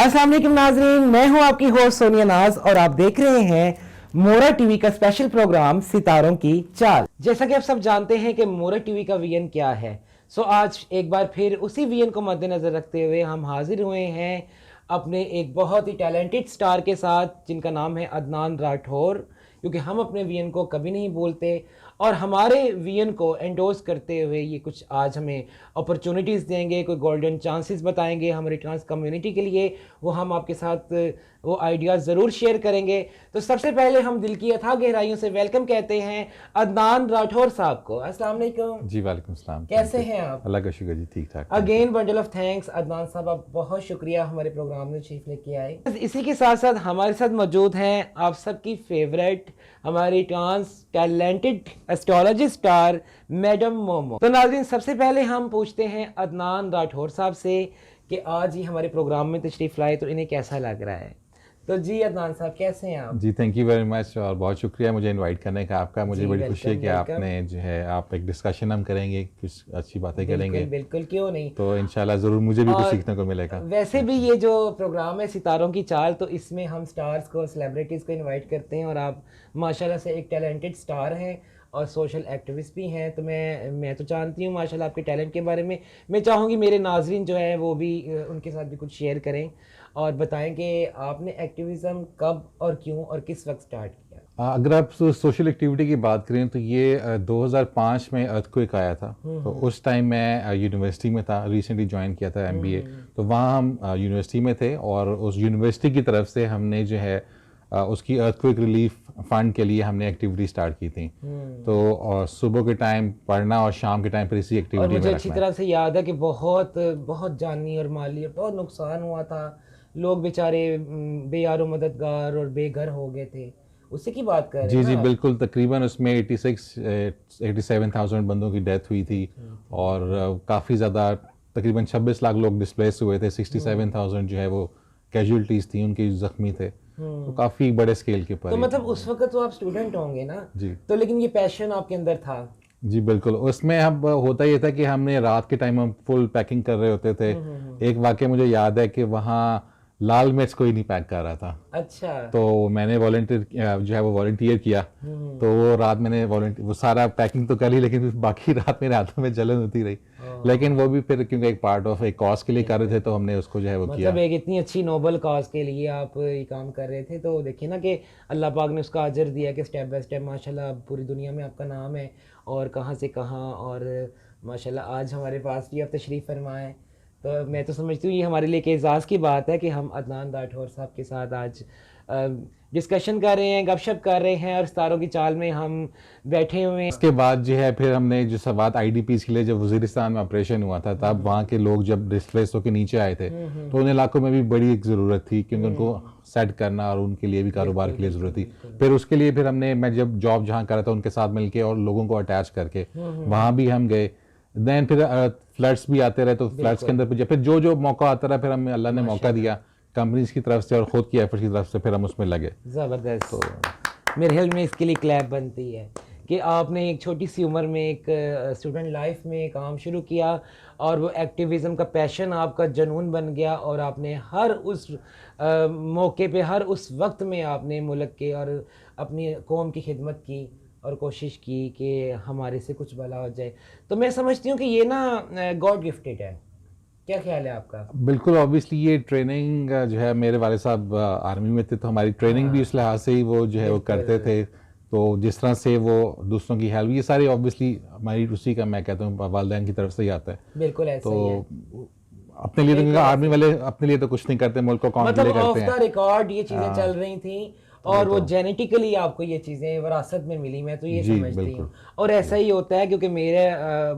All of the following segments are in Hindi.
अस्सलाम वालेकुम नाजरीन, मैं हूं आपकी होस्ट सोनिया नाज और आप देख रहे हैं मोरा टीवी का स्पेशल प्रोग्राम सितारों की चाल। जैसा कि आप सब जानते हैं कि मोरा टीवी का विजन क्या है, सो आज एक बार फिर उसी विजन को मद्देनजर रखते हुए हम हाजिर हुए हैं अपने एक बहुत ही टैलेंटेड स्टार के साथ जिनका नाम है अदनान राठौर, क्योंकि हम अपने विजन को कभी नहीं भूलते और हमारे विजन को एंडोर्स करते हुए ये कुछ आज हमें अपॉर्चुनिटीज़ देंगे, कोई गोल्डन चांसेस बताएंगे हमारी ट्रांस कम्युनिटी के लिए। वो हम आपके साथ वो आइडियाज़ ज़रूर शेयर करेंगे। तो सबसे पहले हम दिल की अथाह गहराइयों से वेलकम कहते हैं अदनान राठौर साहब को। अस्सलाम वालेकुम जी, वालेकुम सलाम। कैसे हैं आप? अल्लाह का शुक्र जी, ठीक ठाक। Again bundle of thanks Adnan साहब, आप बहुत शुक्रिया हमारे प्रोग्राम में तशरीफ लेके आए। इसी के साथ साथ हमारे साथ मौजूद हैं आप सबकी फेवरेट हमारी trans talented astrology star madam Momo. तो नाज़रीन, सबसे पहले हम पूछते हैं अदनान राठौर साहब से कि आज ही हमारे प्रोग्राम में तशरीफ लाए तो इन्हें कैसा लग रहा है। तो जी अदनान साहब, कैसे हैं आप? जी, थैंक यू वेरी मच और बहुत शुक्रिया मुझे इनवाइट करने का आपका। मुझे बड़ी खुशी है कि वेलकम। आपने जो है आप एक डिस्कशन हम करेंगे, कुछ अच्छी बातें करेंगे। बिल्कुल, क्यों नहीं। तो इंशाल्लाह ज़रूर मुझे भी कुछ सीखने को मिलेगा। वैसे भी ये जो प्रोग्राम है सितारों की चाल, तो इसमें हम स्टार्स को, सेलिब्रिटीज़ को इनवाइट करते हैं और आप माशाल्लाह से एक टैलेंटेड स्टार हैं और सोशल एक्टिविस्ट भी हैं। तो मैं तो जानती हूँ माशाल्लाह आपके टैलेंट के बारे में। मैं चाहूँगी मेरे नाजरीन जो है वो भी उनके साथ भी कुछ शेयर करें और बताएं कि आपने एक्टिविज़म कब और क्यों और किस वक्त स्टार्ट किया। अगर आप सोशल एक्टिविटी की बात करें तो ये 2005 में अर्थक्वेक आया था। तो उस टाइम मैं यूनिवर्सिटी में था, रिसेंटली ज्वाइन किया था MBA। तो वहाँ हम यूनिवर्सिटी में थे और उस यूनिवर्सिटी की तरफ से हमने जो है उसकी अर्थक्वेक रिलीफ फंड के लिए हमने एक्टिविटी स्टार्ट की थी। तो और सुबह के टाइम पढ़ना और शाम के टाइम पर इसी एक्टिविटी और में मुझे अच्छी तरह से याद है कि बहुत बहुत जानी और माली बहुत नुकसान हुआ था। लोग बेचारे बेयारो मददगार और बेघर हो गए थे, उसी की बात कर रहे हैं जी ना? बिल्कुल। तकरीबन उसमें 87,000 बंदों की डेथ हुई थी और काफ़ी ज़्यादा तकरीबन 26 लाख लोग डिस्प्लेस हुए थे। 67,000 जो है वो कैजुअलिटीज़ थी, उनके ज़ख्मी थे। तो काफ़ी बड़े स्केल के पर। तो मतलब उस वक्त तो आप स्टूडेंट होंगे ना? जी। तो लेकिन ये पैशन आपके अंदर था? जी बिल्कुल। उसमें अब होता ये था कि हमने रात के टाइम हम फुल पैकिंग कर रहे होते थे। एक वाक़या मुझे याद है कि वहाँ लाल मिर्च कोई नहीं पैक कर रहा था। अच्छा। तो मैंने वॉलंटियर किया। तो वो रात मैंने वो सारा पैकिंग तो कर ली, लेकिन बाकी रात मेरे हाथों में जलन होती रही। लेकिन वो भी फिर क्योंकि एक पार्ट ऑफ एक कॉज के लिए कर रहे थे तो हमने उसको जो है वो किया। मतलब एक इतनी अच्छी नोबल कॉज के लिए आप ये काम कर रहे थे, तो देखिए ना कि अल्लाह पाक ने उसका अजर दिया कि स्टेप बाय स्टेप माशाल्लाह पूरी दुनिया में आपका नाम है और कहाँ से कहाँ। और माशाल्लाह आज हमारे पास भी आप तशरीफ़ फरमाएँ, तो मैं तो समझती हूँ ये हमारे लिए एक एज़ाज़ की बात है कि हम अदनान राठौर साहब के साथ आज डिस्कशन कर रहे हैं, गपशप कर रहे हैं और सितारों की चाल में हम बैठे हुए हैं। उसके बाद जो है फिर हमने जो सवात IDPs के लिए जब वज़ीरिस्तान में ऑपरेशन हुआ था, तब वहाँ के लोग जब डिस्प्लेस होकर नीचे आए थे तो उन इलाकों में भी बड़ी एक ज़रूरत थी क्योंकि उनको सेट करना और उनके लिए भी कारोबार के लिए ज़रूरत थी। फिर उसके लिए फिर मैं जब जॉब जहाँ कर रहा था उनके साथ मिलके और लोगों को अटैच करके वहाँ भी हम गए। देन फिर फ्लड्स भी आते रहे, तो फ्लड्स के अंदर फिर जो मौका आता रहा फिर हमें अल्लाह ने मौका दिया कंपनीज की तरफ से और खुद की एफर्ट्स की तरफ से, फिर हम उसमें लगे। ज़बरदस्त। तो मेरे ख्याल में इसके लिए क्लैप बनती है कि आपने एक छोटी सी उम्र में एक स्टूडेंट लाइफ में काम शुरू किया और वो एक्टिविज़म का पैशन आपका जुनून बन गया और आपने हर उस मौके पे, हर उस वक्त में आपने मुल्क के और अपनी कौम की खिदमत की और कोशिश की कि हमारे से कुछ भला हो जाए। तो मैं समझती हूँ कि ये ना गॉड गिफ्टेड है। क्या ख्याल है आपका? बिल्कुल, ऑब्वियसली ये ट्रेनिंग जो है मेरे वाले साहब आर्मी में थे तो हमारी ट्रेनिंग भी उस लिहाज से ही वो जो है वो करते थे। तो जिस तरह से वो दूसरों की हेल्प, ये सारी ऑब्वियसली हमारी उसी का, मैं कहता हूँ वालिदैन की तरफ से ही आता है। बिल्कुल ऐसा ही है। अपने लिए तो आर्मी वाले अपने लिए तो कुछ नहीं करते, मुल्क को कौन के लिए करते हैं। ऑफ द रिकॉर्ड ये चीज़ें चल रही थी और वो जेनेटिकली आपको ये चीज़ें विरासत में मिली, मैं तो ये समझती हूँ। और ऐसा ही होता है क्योंकि मेरे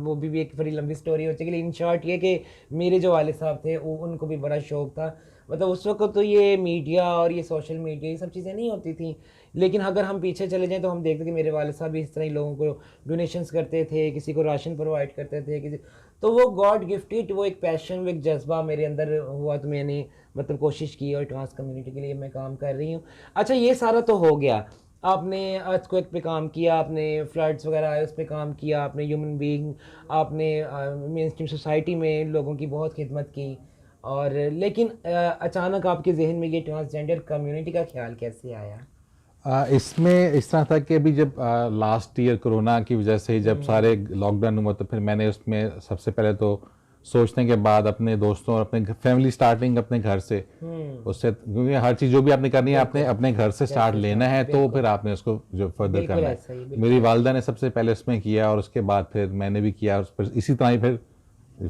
वो भी एक बड़ी लंबी स्टोरी होती है, लेकिन इन शॉर्ट ये कि मेरे जो वाले साहब थे उनको भी बड़ा शौक था। मतलब उस वक्त तो ये मीडिया और ये सोशल मीडिया ये सब चीज़ें नहीं होती थी, लेकिन अगर हम पीछे चले जाएं तो हम देखते कि मेरे वाले साहब भी इस तरह ही लोगों को डोनेशंस करते थे, किसी को राशन प्रोवाइड करते थे, किसी तो वो गॉड गिफ्टेड वो एक पैशन, वो एक जज्बा मेरे अंदर हुआ। तो मैंने मतलब कोशिश की और ट्रांस कम्युनिटी के लिए मैं काम कर रही हूँ। अच्छा, ये सारा तो हो गया, आपने अर्थक्वेक पे काम किया, आपने फ्लड्स वगैरह आए उस पर काम किया, आपने ह्यूमन बीइंग, आपने मेन स्ट्रीम सोसाइटी में लोगों की बहुत खिदमत की और लेकिन अचानक आपके जहन में ये ट्रांसजेंडर कम्युनिटी का ख्याल कैसे आया? इसमें इस तरह था कि अभी जब लास्ट ईयर कोरोना की वजह से जब सारे लॉकडाउन हुआ तो फिर मैंने उसमें सबसे पहले तो सोचने के बाद अपने दोस्तों और अपने फैमिली स्टार्टिंग अपने घर से उससे, क्योंकि हर चीज़ जो भी आपने करनी है आपने अपने घर से स्टार्ट लेना है, तो फिर आपने उसको जो फर्दर करना है। मेरी वालदा ने सबसे पहले उसमें किया और उसके बाद फिर मैंने भी किया, उस पर इसी तरह ही फिर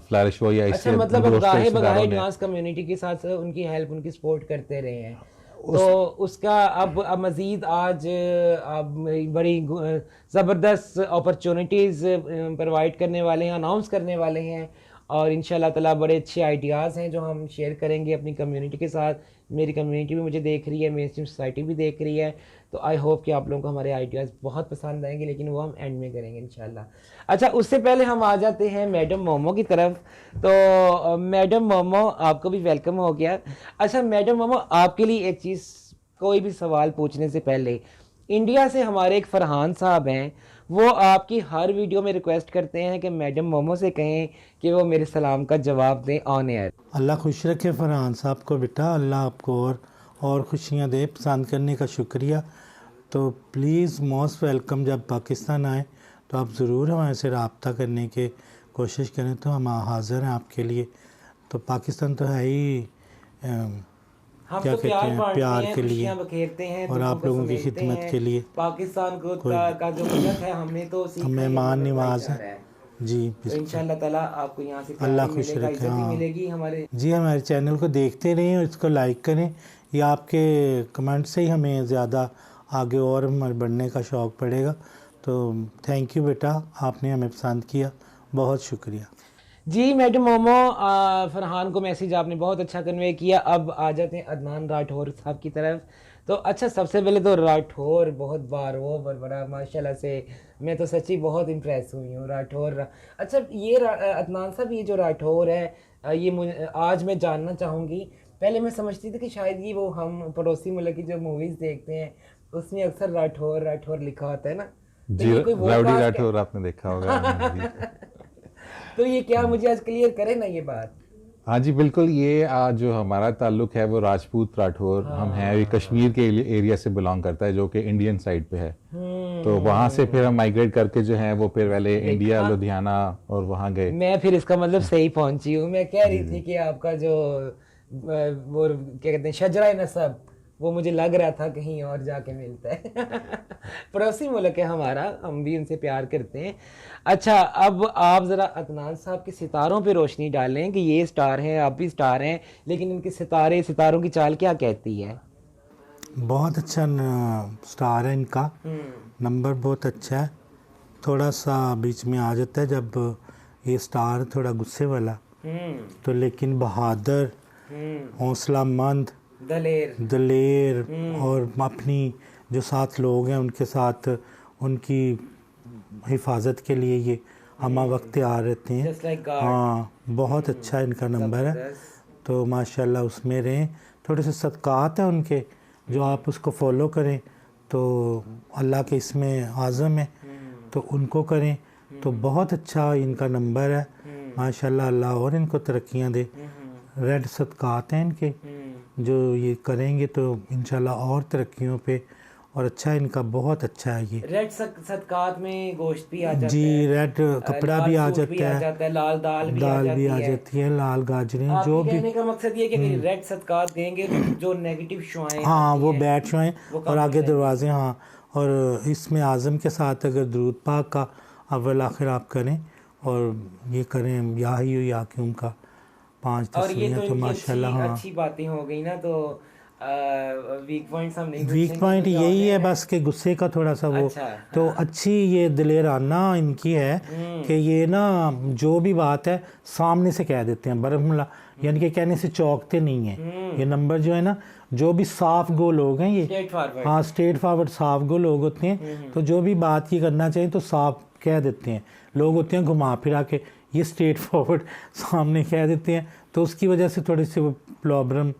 फ्लरिश हुआ। या अच्छा, मतलब अब गाहे बगाहे ट्रांस कम्युनिटी के साथ उनकी हेल्प, उनकी सपोर्ट करते रहे हैं, तो उसका अब मज़ीद आज आप बड़ी ज़बरदस्त अपॉर्चुनिटीज़ प्रोवाइड करने वाले हैं, अनाउंस करने वाले हैं, और इंशाल्लाह ताला बड़े अच्छे आइडियाज़ हैं जो हम शेयर करेंगे अपनी कम्युनिटी के साथ। मेरी कम्युनिटी भी मुझे देख रही है, मेन स्ट्रीम सोसाइटी भी देख रही है, तो आई होप कि आप लोगों को हमारे आइडियाज़ बहुत पसंद आएंगे, लेकिन वो हम एंड में करेंगे इंशाल्लाह। अच्छा, उससे पहले हम आ जाते हैं मैडम मोमो की तरफ। तो मैडम मोमो, आपको भी वेलकम हो गया। अच्छा मैडम मोमो, आपके लिए एक चीज़, कोई भी सवाल पूछने से पहले, इंडिया से हमारे एक फरहान साहब हैं, वो आपकी हर वीडियो में रिक्वेस्ट करते हैं कि मैडम मोमो से कहें कि वो मेरे सलाम का जवाब दें ऑन एयर। अल्लाह खुश रखे फरहान साहब को बेटा, अल्लाह आपको और खुशियाँ दे। पसंद करने का शुक्रिया। तो प्लीज़ मोस्ट वेलकम, जब पाकिस्तान आए तो आप ज़रूर हमारे से रब्ता करने की कोशिश करें, तो हम हाज़िर हैं आपके लिए। तो पाकिस्तान तो है ही क्या कहते हैं, प्यार के लिए बखेरते हैं और आप लोगों की खिदमत के लिए। पाकिस्तान को का जो मदद है, हमें तो मेहमान नवाज है जी। तो इंशाल्लाह ताला आपको यहाँ से अल्लाह खुश रखे। हाँ मिलेगी हमारे जी, हमारे चैनल को देखते रहें और इसको लाइक करें। ये आपके कमेंट से ही हमें ज़्यादा आगे और बढ़ने का शौक़ पड़ेगा। तो थैंक यू बेटा, आपने हमें पसंद किया, बहुत शुक्रिया जी। मैडम मोमो, फरहान को मैसेज आपने बहुत अच्छा कन्वे किया। अब आ जाते हैं अदनान राठौर साहब की तरफ। तो अच्छा, सबसे पहले तो राठौर बहुत बार वो बड़ा माशाल्लाह से, मैं तो सच्ची बहुत इम्प्रेस हुई हूँ राठौर। अच्छा, ये अदनान साहब, ये जो राठौर है, ये आज मैं जानना चाहूँगी। पहले मैं समझती थी कि शायद ये वो हम पड़ोसी मुल्क की जो मूवीज़ देखते हैं उसमें अक्सर राठौर राठौर लिखा होता है ना जी, राउडी राठौर आपने देखा होगा। तो ये क्या, मुझे आज क्लियर करे ना ये बात। हाँ जी बिल्कुल, ये जो हमारा ताल्लुक है वो राजपूत राठौर हम हैं। ये कश्मीर के एरिया से बिलोंग करता है, जो कि इंडियन साइड पे है। तो वहाँ से फिर हम माइग्रेट करके जो है वो फिर पहले इंडिया, लुधियाना और वहाँ गए। मैं फिर इसका मतलब सही पहुंची हूँ। मैं कह रही थी कि आपका जो वो क्या कहते हैं शजरा नसब, वो मुझे लग रहा था कहीं और जाके मिलता है। पड़ोसी मुल्क है हमारा, हम भी उनसे प्यार करते हैं। अच्छा, अब आप ज़रा अदनान साहब के सितारों पे रोशनी डालें कि ये स्टार हैं, आप भी स्टार हैं, लेकिन इनके सितारों की चाल क्या कहती है? बहुत अच्छा स्टार है इनका, नंबर बहुत अच्छा है। थोड़ा सा बीच में आ जाता है जब ये स्टार थोड़ा गुस्से वाला, तो लेकिन बहादुर, हौसलामंद, दलेर और अपनी जो साथ लोग हैं उनके साथ उनकी हिफाजत के लिए ये हमा वक्त तैयार रहते हैं। हाँ, बहुत अच्छा इनका नंबर है। तो माशाल्लाह उसमें रहें। थोड़े से सदक़ात हैं उनके, जो आप उसको फॉलो करें तो अल्लाह के इसमें आज़म है, तो उनको करें तो बहुत अच्छा इनका नंबर है माशाल्लाह। अल्लाह और इनको तरक्कियाँ दे। रेड सदक़ात हैं इनके, जो ये करेंगे तो इंशाल्लाह और तरक्कियों पे, और अच्छा इनका बहुत अच्छा है। ये रेड सदक़ात में गोश्त भी आ जाता है जी, रेड कपड़ा भी आ जाता है, लाल दाल भी आ जाती है, लाल गाजरें, जो भी। कहने का मकसद ये है कि रेड सदक़ात देंगे तो जो नेगेटिव शुआएं, हाँ, वो बैठ शुआएं और आगे दरवाजे। हाँ, और इसमें आज़म के साथ अगर दुरूद पाक का अव्वल आखिर आप करें और ये करें या ही या कि उनका 5 तस्वीरें, तो माशाल्लाह। हाँ, अच्छी बातें हो गई ना। तो वीक पॉइंट हम नहीं, वीक पॉइंट यही है बस के गुस्से का थोड़ा सा वो। अच्छा, तो अच्छी ये दिलेराना इनकी है कि ये ना जो भी बात है सामने से कह देते हैं, बरहमला, यानी कि कहने से चौंकते नहीं हैं। ये नंबर जो है ना, जो भी साफ गो लोग हैं ये, हाँ, स्ट्रेट फॉरवर्ड साफ गो लोग होते हैं। तो जो भी बात ये करना चाहिए तो साफ कह देते हैं। लोग होते हैं घुमा फिरा के, ये स्ट्रेट फॉरवर्ड सामने कह देते हैं, तो उसकी वजह से थोड़ी सी वो प्रॉब्लम।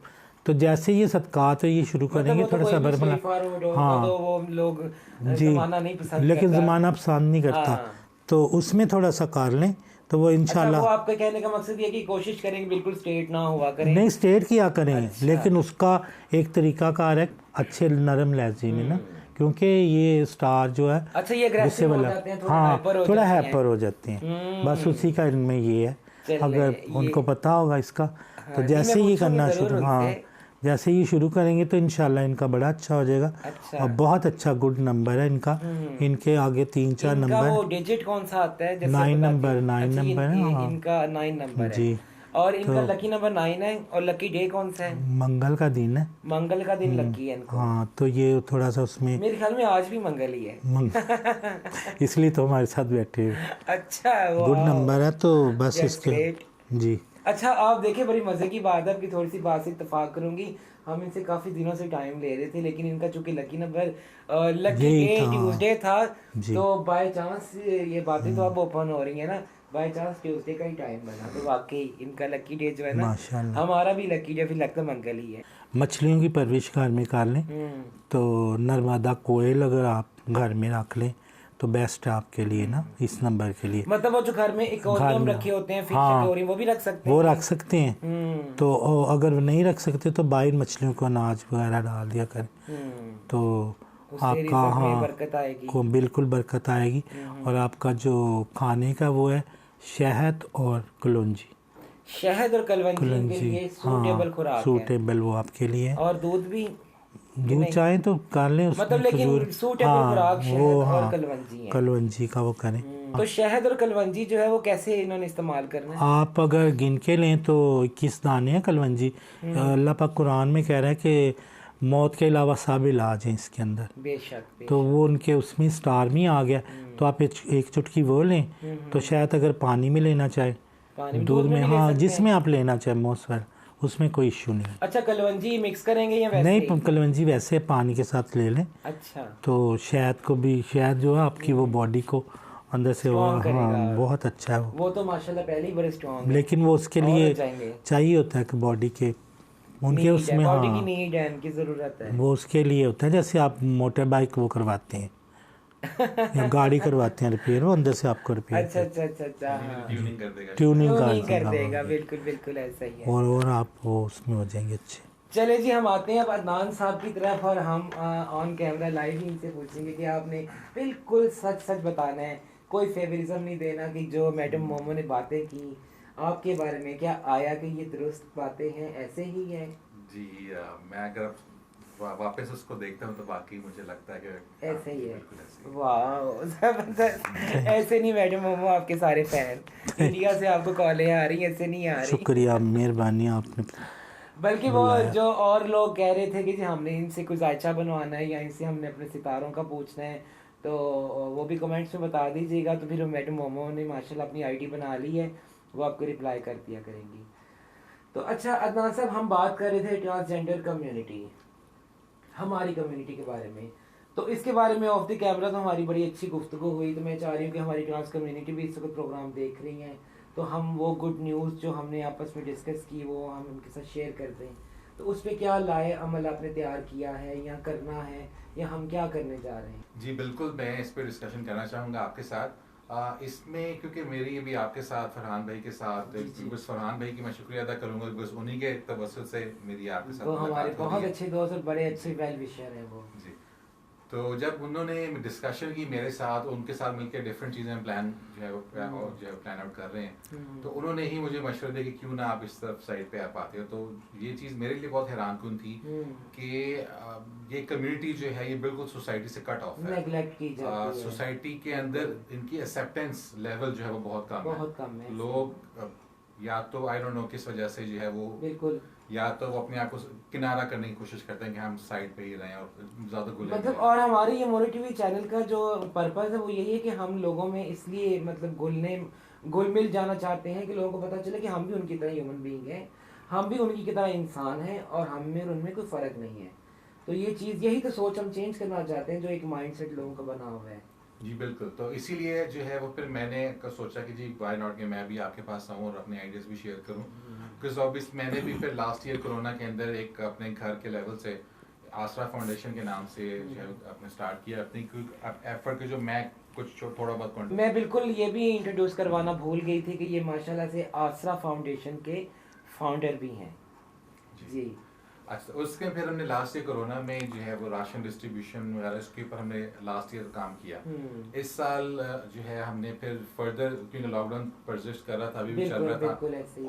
तो जैसे ये सदक़ात है ये शुरू करेंगे थोड़ा सा बरमला। हाँ, तो वो लोग जी, ज़माना नहीं पसंद लेकिन ज़माना पसंद नहीं करता। तो उसमें थोड़ा सा कर लें तो वो अच्छा, इंशाल्लाह वो आपका कहने का मकसद ये है कि कोशिश करेंगे बिल्कुल स्ट्रेट ना हुआ करें। नहीं स्ट्रेट किया करें, अच्छा। लेकिन उसका एक तरीकाकार है अच्छे नरम लहजे में ना, क्योंकि ये स्टार जो है अच्छा, ये गुस्से aggressive हो वाला, जाते हैं, थोड़े हाँ hyper हो थोड़ा जाते हैं। हैपर हो जाते हैं, बस उसी का इनमें ये है। चले, अगर ये- उनको पता होगा इसका हाँ, तो नहीं, जैसे मैं ही पूछूंगी करना जरूर शुरू, हाँ उनसे। जैसे ही शुरू करेंगे तो इंशाल्लाह इनका बड़ा अच्छा हो जाएगा। अच्छा। और बहुत अच्छा गुड नंबर है इनका, इनके आगे 3-4 इनका नंबर, वो डिजिट कौन सा आता है जैसे 9 बता नंबर, दिए? 9 अच्छा, नंबर है, हाँ इनका 9 नंबर है। जी। और इनका तो लकी नंबर 9 है। और लकी डे कौन सा है? मंगल का दिन है, मंगल का दिन लकी है इनको। हाँ तो ये थोड़ा सा उसमें मेरे ख्याल में आज भी मंगल ही है। इसलिए तो हमारे साथ बैठे हुए। अच्छा, वो गुड नंबर है तो बस That's इसके great। जी। अच्छा, आप देखिए, बड़ी मजे की बात है, आपकी थोड़ी सी बात से इत्तेफाक करूंगी। हम इनसे काफी दिनों से टाइम ले रहे थे, लेकिन इनका चूंकि लकी नंबर लकी यही डे था। ट्यूसडे था, जी। तो बाय चांस ये बातें तो अब ओपन हो रही है ना, बाय चांस ट्यूसडे का ही टाइम बना, तो वाकई इनका लकी डे जो है ना, माशाल्लाह। हमारा भी लकी डे फिर लगता मंगल ही है। मछलियों की परवरिश घर में कर लें तो नर्मदा कोयल अगर आप घर में रख लें तो बेस्ट है आपके लिए ना, इस नंबर के लिए। मतलब वो जो घर में एक्वेरियम में, रखे होते हैं, फिश हाँ, एक्वेरियम, वो भी रख सकते वो हैं। रख सकते हैं। तो अगर नहीं रख सकते तो बाहर मछलियों को अनाज वगैरह डाल दिया करें, तो उससे आपका, रिजल्ट में हाँ बरकत आएगी। को बिल्कुल बरकत आएगी। और आपका जो खाने का वो है शहद और कलौंजी, शहद और कलवंजी के लिए सूटेबल हाँ खुराक है। सूटेबल वो आपके लिए है। और दूध भी, दूध चाहे तो कर लें उसमें, मतलब लेकिन खजूर, सूटेबल हाँ खुराक शहद वो, और हाँ कलवंजी है। कलौंजी का वो करें। तो शहद और कलवंजी जो है वो कैसे इन्होंने इस्तेमाल करना है? आप अगर गिन के लें तो 21 दाने हैं कलवंजी। अल्लाह पाक कुरान में कह रहा है कि मौत के अलावा सब इलाज हैं इसके अंदर, बेशक तो वो उनके उसमें स्टार में आ गया। तो आप एक चुटकी वो लें, तो शायद अगर पानी में लेना चाहे, पानी में, दूध में, भी ले हाँ सकते जिसमें आप लेना चाहे मोसर, उसमें कोई इश्यू नहीं है। अच्छा, कलवंजी मिक्स करेंगे या वैसे नहीं ही? कलवंजी वैसे पानी के साथ ले लें, अच्छा, तो शहद को भी, शहद जो है आपकी वो बॉडी को अंदर से वो, Strong करेगा। हाँ बहुत अच्छा है वो। वो तो माशाल्लाह पहले ही बड़े स्ट्रॉन्ग है। लेकिन वो उसके और लिए जाएंगे। चाहिए होता है कि बॉडी के उनके नीड है, उसमें, बॉडी की हाँ नीड है, इनकी जरूरत है। वो उसके लिए होता है। जैसे आप मोटर बाइक वो करवाते हैं या गाड़ी करवाते हैं रिपेयर, वो अंदर से आपको रिपेयर अच्छा अच्छा अच्छा अच्छा, हाँ। ट्यूनिंग कर देगा। ट्यूनिंग क्यों नहीं कर कर देगा, देगा, बिल्कुल बिल्कुल ऐसा ही है। और आप वो उसमें हो जाएंगे अच्छे। चले जी, हम आते हैं अब अदनान साहब की तरफ, और हम ऑन कैमरा लाइव ही इनसे पूछेंगे कि आपने बिल्कुल सच सच बताना है, कोई फेवरिज्म नहीं देना कि जो मैडम मोमो ने बातें की आपके बारे में, क्या आया कि ये दुरुस्त बातें हैं, ऐसे ही है? जी मैं अगर वापस उसको देखता हूँ तो बाकी मुझे लगता है कि ऐसे ही है। बिल्कुल ऐसे ही। वाह, जबरदस्त। ऐसे नहीं मैडम मोमो, आपके सारे फैन इंडिया से आपको कॉलें आ रही, ऐसे नहीं आ रही। शुक्रिया, मेहरबानी आपने। बल्कि वो जो और लोग कह रहे थे कि जी हमने इनसे कुछ जायचा बनवाना है या इनसे हमने अपने सितारों का पूछना है, तो वो भी कमेंट्स में बता दीजिएगा। तो फिर मैडम मोमो ने माशाल्लाह अपनी आईडी बना ली है, वो आपको रिप्लाई कर दिया करेंगी। तो अच्छा अदनान साहब, हम बात कर रहे थे ट्रांसजेंडर कम्युनिटी, हमारी कम्युनिटी के बारे में। तो इसके बारे में ऑफ द कैमरा तो हमारी बड़ी अच्छी गुफ्तगू हुई। तो मैं चाह रही हूँ कि हमारी ट्रांस कम्युनिटी भी इस वक्त प्रोग्राम देख रही है, तो हम वो गुड न्यूज़ जो हमने आपस में डिस्कस की वो हम उनके साथ शेयर कर दें। तो उस पर क्या लाए अमल आपने तैयार किया है या करना है, या हम क्या करने जा रहे हैं? जी बिल्कुल, मैं इस पर डिस्कशन करना चाहूँगा आपके साथ। इसमें क्योंकि मेरी भी आपके साथ फरहान भाई के साथ, बिकॉज़ फरहान भाई की मैं शुक्रिया अदा करूँगा, बिकॉज़ उन्हीं के तवस्सुल से मेरी आपके साथ वो हमारे मुलाकात हो रही बहुत है। अच्छे दोस्त और बड़े अच्छे वेल विशर हैं वो। जी, तो जब उन्होंने डिस्कशन की मेरे साथ, उनके साथ मिलकर डिफरेंट चीज़ें प्लान जो है वो प्लान आउट कर रहे हैं, तो उन्होंने ही मुझे मशवरा दिया कि क्यों ना आप इस तरफ साइड पे आप आते हो। तो ये चीज़ मेरे लिए बहुत हैरानकुन थी कि ये कम्युनिटी जो है ये बिल्कुल सोसाइटी से कट ऑफ है, नेगलेक्ट की जाती है, सोसाइटी के अंदर इनकी एक्सेप्टेंस लेवल जो है वो बहुत कम है। लोग या तो आई डोंट नो किस वजह से जो है वो बिल्कुल, या तो वो अपने आप को किनारा करने की कोशिश करते हैं कि हम साइड पे ही रहें और ज्यादा गुले मतलब। और हमारे ये मोरो टीवी चैनल का जो पर्पस है वो यही है कि हम लोगों में इसलिए मतलब घुल मिल जाना चाहते हैं कि लोगों को पता चले कि हम भी उनकी तरह ह्यूमन बीइंग हैं, हम भी उनकी तरह इंसान हैं, और हम में और उनमें कोई फ़र्क नहीं है। तो ये चीज़, यही तो सोच हम चेंज करना चाहते हैं जो एक माइंडसेट लोगों का बना हुआ है। जी बिल्कुल, तो इसीलिए जो है वो फिर मैंने सोचा कि जी व्हाई नॉट कि मैं भी आपके पास आऊँ और अपने आइडियाज़ भी शेयर करूँ, बिकॉज ऑब्वियस मैंने भी फिर लास्ट ईयर कोरोना के अंदर एक अपने घर के लेवल से आसरा फाउंडेशन के नाम से जो है अपने स्टार्ट किया अपनी एफर्ट के जो मैं कुछ थोड़ा बहुत कंटेंट। मैं बिल्कुल ये भी इंट्रोड्यूस करवाना भूल गई थी कि ये माशाल्लाह से आसरा फाउंडेशन के फाउंडर भी हैं जी। अच्छा, उसके फिर हमने लास्ट ईयर कोरोना में जो है वो राशन डिस्ट्रीब्यूशन वगैरह इसके ऊपर हमने लास्ट ईयर काम किया। इस साल जो है हमने फिर फर्दर, क्योंकि लॉकडाउन परसिस्ट कर रहा था, अभी भी चल रहा था,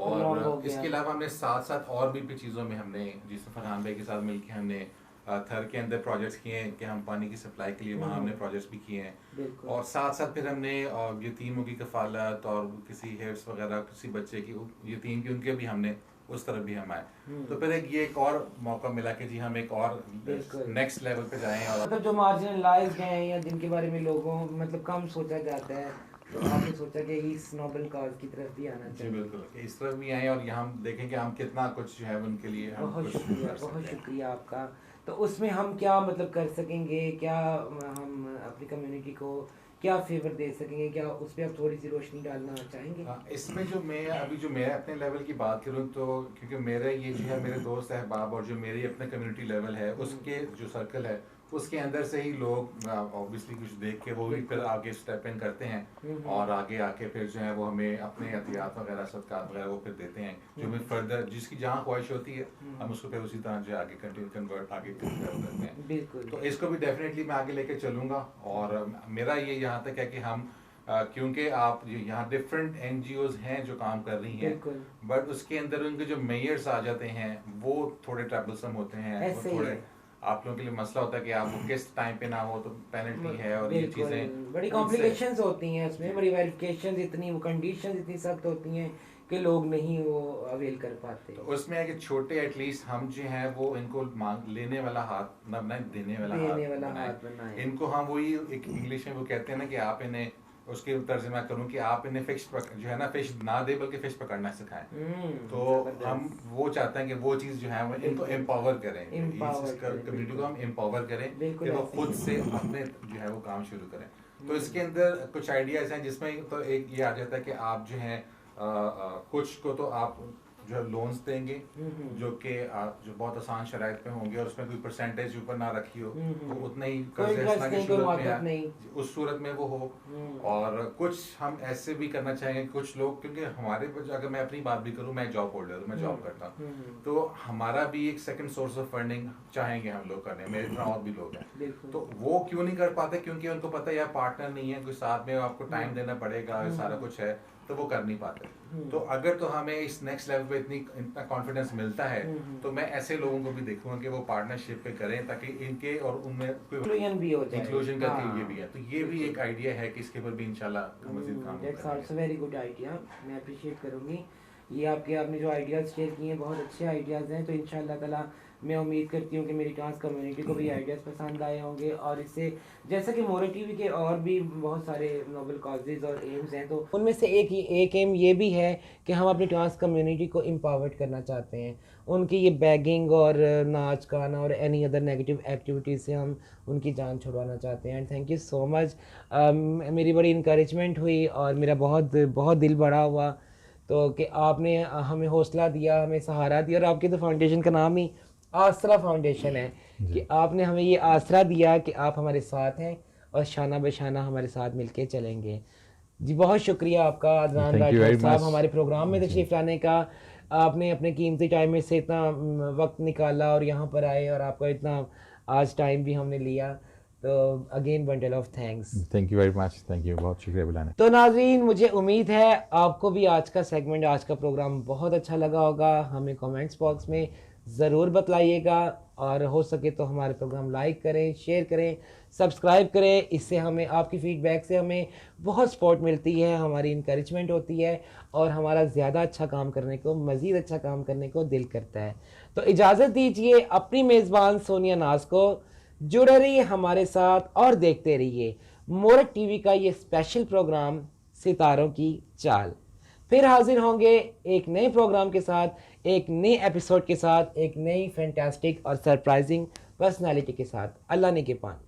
और इसके अलावा हमने साथ साथ और भी चीज़ों में हमने, जिसमें फरहान भाई के साथ मिलकर हमने थर के अंदर प्रोजेक्ट्स किए हैं कि हम पानी की सप्लाई के लिए वहाँ हमने प्रोजेक्ट्स भी किए हैं, और साथ साथ फिर हमने यतीमों की कफालत और किसी हेल्प्स वगैरह किसी बच्चे की यतीम की उनके भी हमने उस तरफ भी हम आए। तो फिर एक और मौका मिला कि जी हम एक और नेक्स्ट लेवल पे जाएं, और मतलब जो मार्जिनलाइज्ड हैं या जिनके बारे में लोगों मतलब कम सोचा जाता है, तो आपने सोचा कि इस नोबल काज की तरफ भी आना चाहिए। जी बिल्कुल, इस तरफ भी आए और यहाँ देखें कि हम कितना कुछ जो है उनके लिए हम बहुत कुछ शुक्रिया, कर सकते बहुत हैं। शुक्रिया आपका। तो उसमें हम क्या मतलब कर सकेंगे, क्या हम अपनी कम्युनिटी को क्या फेवर दे सकेंगे, क्या उस पर आप थोड़ी सी रोशनी डालना चाहेंगे? इसमें जो मैं अभी जो मैं अपने लेवल की बात करूं, तो क्योंकि मेरे ये जो है मेरे दोस्त अहबाब और जो मेरी अपने कम्युनिटी लेवल है उसके जो सर्कल है उसके अंदर से ही लोग ऑब्वियसली कुछ देख के वो भी फिर आगे स्टेप इन करते हैं, और आगे आके फिर जो है वो हमें अपने एहतियात वगैरह सदकात वगैरह वो फिर देते हैं, जो हमें फर्दर जिसकी जहाँ ख्वाहिश होती है हम उसको फिर उसी तरह जो आगे कंटिन्यू कन्वर्ट आगे करते हैं। बिल्कुल। तो इसको भी डेफिनेटली मैं आगे लेके चलूँगा, और मेरा ये यहाँ तक है कि हम क्योंकि आप यहाँ डिफरेंट एनजीओज हैं जो काम कर रही हैं, बट उसके अंदर उनके जो मेयर्स आ जाते हैं वो थोड़े ट्रबलसम होते हैं, वो थोड़े आप लोगों के लिए मसला होता है कि आप किस टाइम पे ना हो तो पेनल्टी है, और ये चीजें बड़ी कॉम्प्लिकेशंस होती हैं उसमें, बड़ी वेरिफिकेशंस इतनी, वो कंडीशंस इतनी सख्त होती हैं कि लोग नहीं वो अवेल कर पाते। तो उसमें है कि छोटे एटलीस्ट हम जो हैं वो इनको मांग लेने वाला हाथ ना बनाए, देने वाला हाथ बनाए। इनको हम वही एक इंग्लिश में वो कहते हैं ना कि आप इन्हें उसके तर्जुमा करूं कि आप इन्हें फिश जो है ना फिश ना दे बल्कि फिश पकड़ना सिखाएं। तो हम वो चाहते हैं कि वो चीज़ जो है वो इनको एम्पावर करें, कम्युनिटी को हम एम्पावर करें कि वो खुद से अपने जो है वो काम शुरू करें। तो इसके अंदर कुछ आइडियाज़ हैं जिसमें तो एक ये आ जाता है कि आप जो है कुछ को तो आप जो है लोन्स देंगे जो कि जो बहुत आसान शराइत में होंगे, और उसमें कोई परसेंटेज ऊपर ना रखी हो, तो उतना ही उस सूरत में वो हो। और कुछ हम ऐसे भी करना चाहेंगे, कुछ लोग, क्योंकि हमारे अगर मैं अपनी बात भी करूं, मैं जॉब होल्डर हूं, मैं जॉब करता हूं, तो हमारा भी एक सेकंड सोर्स ऑफ फंडिंग चाहेंगे हम लोग करने, मेरे तरह और भी लोग हैं, तो वो क्यों नहीं कर पाते? क्योंकि उनको पता है यार पार्टनर नहीं है, कोई साथ में आपको टाइम देना पड़ेगा, सारा कुछ है, तो वो कर नहीं पाते। तो अगर तो हमें इस नेक्स्ट लेवल पे इतना कॉन्फिडेंस मिलता है, तो मैं ऐसे लोगों को भी देखूंगा कि वो पार्टनरशिप पे करें, ताकि इनके और उनमें इंक्लूजन भी हो जाए, इंक्लूजन करके ये भी है। तो ये भी एक आइडिया है कि इसके ऊपर भी इंशाल्लाह हम मज़ीद काम करेंगे। That's also very good idea, मैं अप्रिशिएट करूंगी ये आपने जो आइडियाज़ शेयर किए हैं, बहुत अच्छे आइडियाज़ हैं। तो इंशाल्लाह ताला मैं उम्मीद करती हूँ कि मेरी ट्रांस कम्युनिटी को भी आइडियाज़ पसंद आए होंगे, और इससे जैसा कि मोरा टीवी के और भी बहुत सारे नोबल कॉजेज़ और एम्स हैं, तो उनमें से एक एम ये भी है कि हम अपनी ट्रांस कम्युनिटी को एम्पावर्ड करना चाहते हैं। उनकी ये बैगिंग और नाच गाना और एनी अदर नेगेटिव एक्टिविटीज़ से हम उनकी जान छुड़वाना चाहते हैं। And thank you so much, मेरी बड़ी इंकरेजमेंट हुई और मेरा बहुत बहुत दिल बड़ा हुआ, तो कि आपने हमें हौसला दिया, हमें सहारा दिया, और आपके तो फाउंडेशन का नाम ही आसरा फाउंडेशन है कि आपने हमें ये आसरा दिया कि आप हमारे साथ हैं और शाना बेशाना हमारे साथ मिलके चलेंगे। जी बहुत शुक्रिया आपका अदनान राठौर साहब हमारे प्रोग्राम में तशरीफ़ लाने का। आपने अपने कीमती टाइम में से इतना वक्त निकाला और यहाँ पर आए, और आपका इतना आज टाइम भी हमने लिया, तो again bundle of thanks. Thank you very much, thank you, बहुत शुक्रिया बुलाने। तो नाज़रीन, मुझे उम्मीद है आपको भी आज का सेगमेंट, आज का प्रोग्राम बहुत अच्छा लगा होगा। हमें कमेंट्स बॉक्स में ज़रूर बतलाइएगा, और हो सके तो हमारे प्रोग्राम लाइक करें, शेयर करें, सब्सक्राइब करें। इससे हमें, आपकी फ़ीडबैक से हमें बहुत सपोर्ट मिलती है, हमारी इंकरेजमेंट होती है, और हमारा ज़्यादा अच्छा काम करने को, मज़ीद अच्छा काम करने को दिल करता है। तो इजाज़त दीजिए अपनी मेज़बान सोनिया नाज को। जुड़े रहिए हमारे साथ और देखते रहिए मोरट टीवी का ये स्पेशल प्रोग्राम सितारों की चाल। फिर हाजिर होंगे एक नए प्रोग्राम के साथ, एक नए एपिसोड के साथ, एक नई फैंटास्टिक और सरप्राइजिंग पर्सनालिटी के साथ। अल्लाह ने के पान।